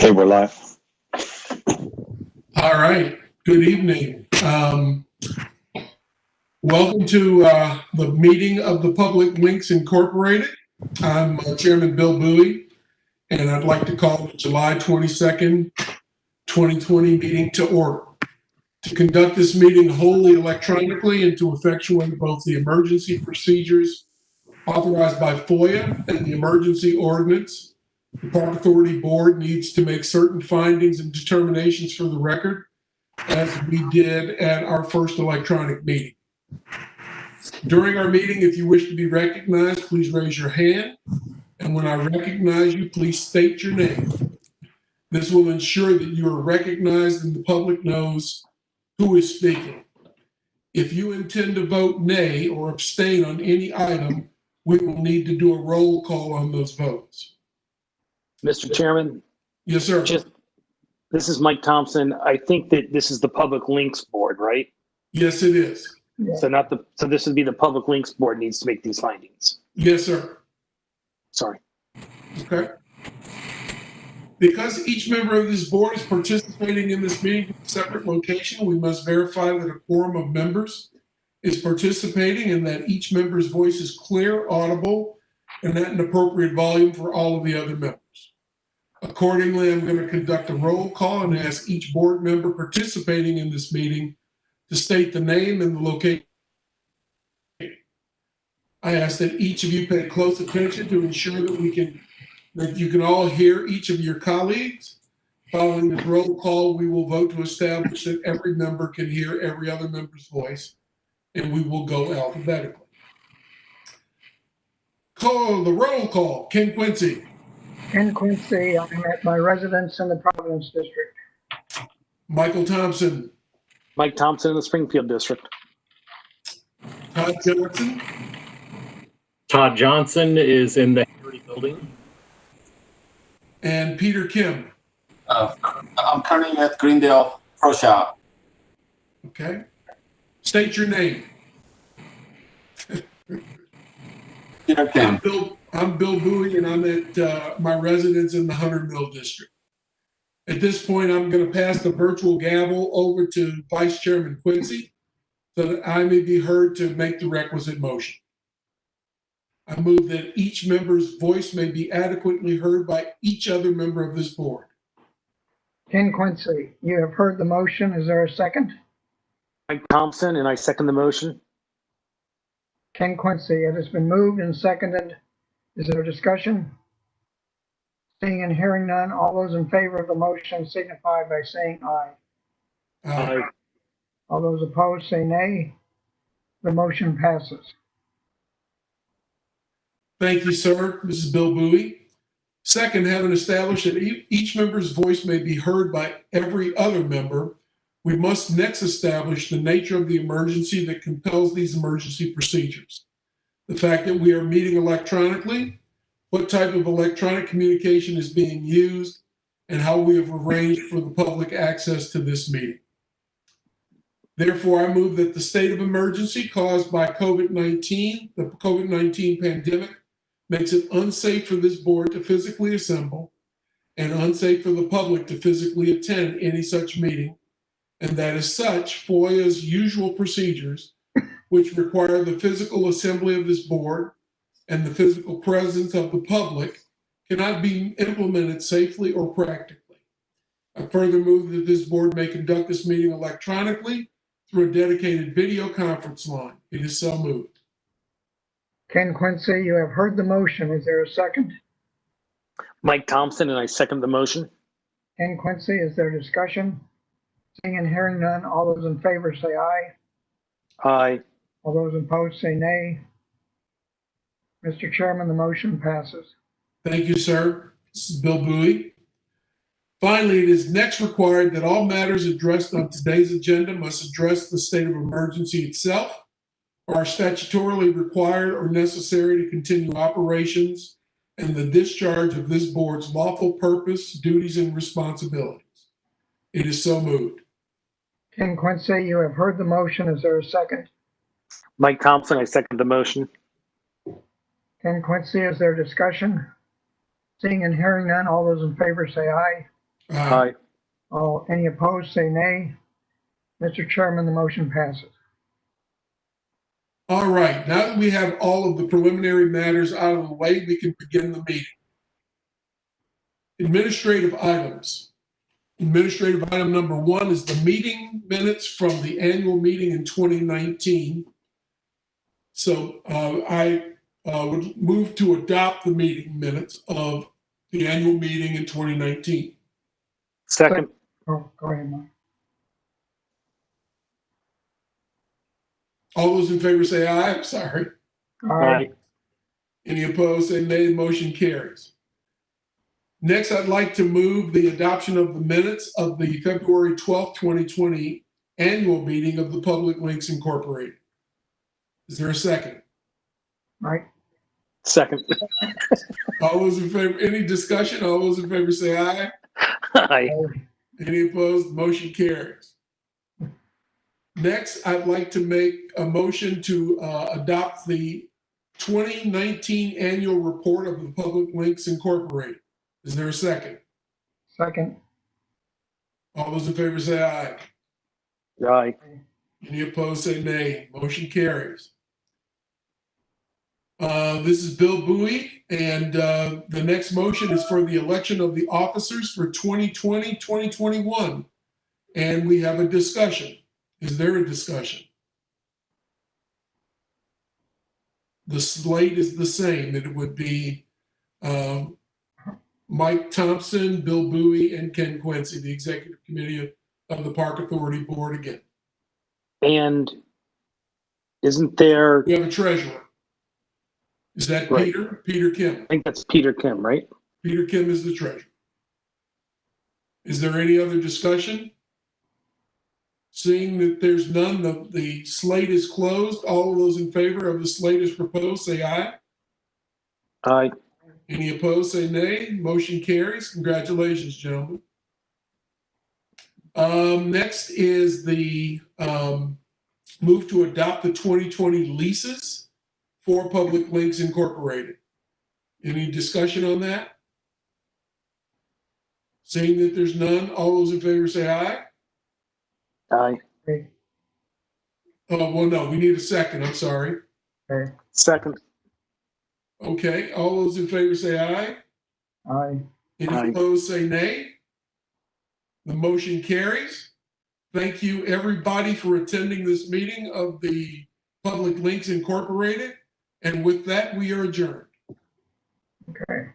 Okay, we're live. All right. Good evening. Welcome to the meeting of the Public Links Incorporated. I'm Chairman Bill Bowie, and I'd like to call the July 22nd, 2020 meeting to order. To conduct this meeting wholly electronically and to effectuate both the emergency procedures authorized by FOIA and the emergency ordinance, the Park Authority Board needs to make certain findings and determinations for the record, as we did at our first electronic meeting. During our meeting, if you wish to be recognized, please raise your hand. And when I recognize you, please state your name. This will ensure that you are recognized and the public knows who is speaking. If you intend to vote nay or abstain on any item, we will need to do a roll call on those votes. Mr. Chairman, Yes, sir. this is Mike Thompson. I think that this is the Public Links Board, right? Yes, it is. So this would be the Public Links Board needs to make these findings. Yes, sir. Sorry. Okay. Because each member of this board is participating in this meeting in a separate location, we must verify that a quorum of members is participating and that each member's voice is clear, audible, and at an appropriate volume for all of the other members. Accordingly, I'm going to conduct a roll call and ask each board member participating in this meeting to state the name and the location. I ask that each of you pay close attention to ensure that you can all hear each of your colleagues. Following this roll call, we will vote to establish that every member can hear every other member's voice, and we will go alphabetically. Call the roll call. Ken Quincy. Ken Quincy, I'm at my residence in the Providence District. Michael Thompson. Mike Thompson in the Springfield District. Todd Johnson. Todd Johnson is in the Heritage Building. And Peter Kim. I'm currently at Greendale Pro Shop. Okay. State your name. Peter Kim. I'm Bill Bowie, and I'm at my residence in the Hunter Mill District. At this point, I'm going to pass the virtual gavel over to Vice Chairman Quincy so that I may be heard to make the requisite motion. I move that each member's voice may be adequately heard by each other member of this board. Ken Quincy, you have heard the motion. Is there a second? Mike Thompson, and I second the motion. Ken Quincy, it has been moved and seconded. Is there discussion? Seeing and hearing none, all those in favor of the motion signify by saying aye. Aye. All those opposed say nay. The motion passes. Thank you, sir. This is Bill Bowie. Second, having established that each member's voice may be heard by every other member, we must next establish the nature of the emergency that compels these emergency procedures. The fact that we are meeting electronically, what type of electronic communication is being used, and how we have arranged for the public access to this meeting. Therefore, I move that the state of emergency caused by COVID-19, the COVID-19 pandemic, makes it unsafe for this board to physically assemble and unsafe for the public to physically attend any such meeting, and that as such, FOIA's usual procedures, which require the physical assembly of this board and the physical presence of the public, cannot be implemented safely or practically. I further move that this board may conduct this meeting electronically through a dedicated video conference line. It is so moved. Ken Quincy, you have heard the motion. Is there a second? Mike Thompson, and I second the motion. Ken Quincy, is there discussion? Seeing and hearing none, all those in favor say aye. Aye. All those opposed say nay. Mr. Chairman, the motion passes. Thank you, sir. This is Bill Bowie. Finally, it is next required that all matters addressed on today's agenda must address the state of emergency itself, or are statutorily required or necessary to continue operations and the discharge of this board's lawful purpose, duties, and responsibilities. It is so moved. Ken Quincy, you have heard the motion. Is there a second? Mike Thompson, I second the motion. Ken Quincy, is there discussion? Seeing and hearing none, all those in favor say aye. Aye. All, any opposed, say nay. Mr. Chairman, the motion passes. All right, now that we have all of the preliminary matters out of the way, we can begin the meeting. Administrative items. Administrative item number 1 is the meeting minutes from the annual meeting in 2019. So I would move to adopt the meeting minutes of the annual meeting in 2019. Second. Oh, go ahead, Mike. All those in favor say aye. I'm sorry. Aye. Any opposed, say nay. Motion carries. Next, I'd like to move the adoption of the minutes of the February 12th, 2020 annual meeting of the Public Links Incorporated. Is there a second? Mike, Second. All those in favor, any discussion? All those in favor say aye. Aye. Any opposed? Motion carries. Next, I'd like to make a motion to adopt the 2019 annual report of the Public Links Incorporated. Is there a second? second. All those in favor say aye. Aye. Any opposed say nay. Motion carries. This is Bill Bowie, and the next motion is for the election of the officers for 2020-2021. And we have a discussion. Is there a discussion? The slate is the same. It would be Mike Thompson, Bill Bowie, and Ken Quincy, the executive committee of the Park Authority Board again. And isn't there, We have a treasurer. Is that Right. Peter? Peter Kim. I think that's Peter Kim, right? Peter Kim is the treasurer. Is there any other discussion? Seeing that there's none, the slate is closed. All of those in favor of the slate as proposed, say aye. Aye. Any opposed, say nay. Motion carries. Congratulations, gentlemen. Next is the move to adopt the 2020 leases for Public Links Incorporated. Any discussion on that? Seeing that there's none, all those in favor say aye. Aye. Oh, well, no, we need a second. I'm sorry. Okay, Second. Okay, all those in favor say aye. aye. Any Aye. opposed, say nay. The motion carries. Thank you, everybody, for attending this meeting of the Public Links Incorporated. And with that, we are adjourned. Okay.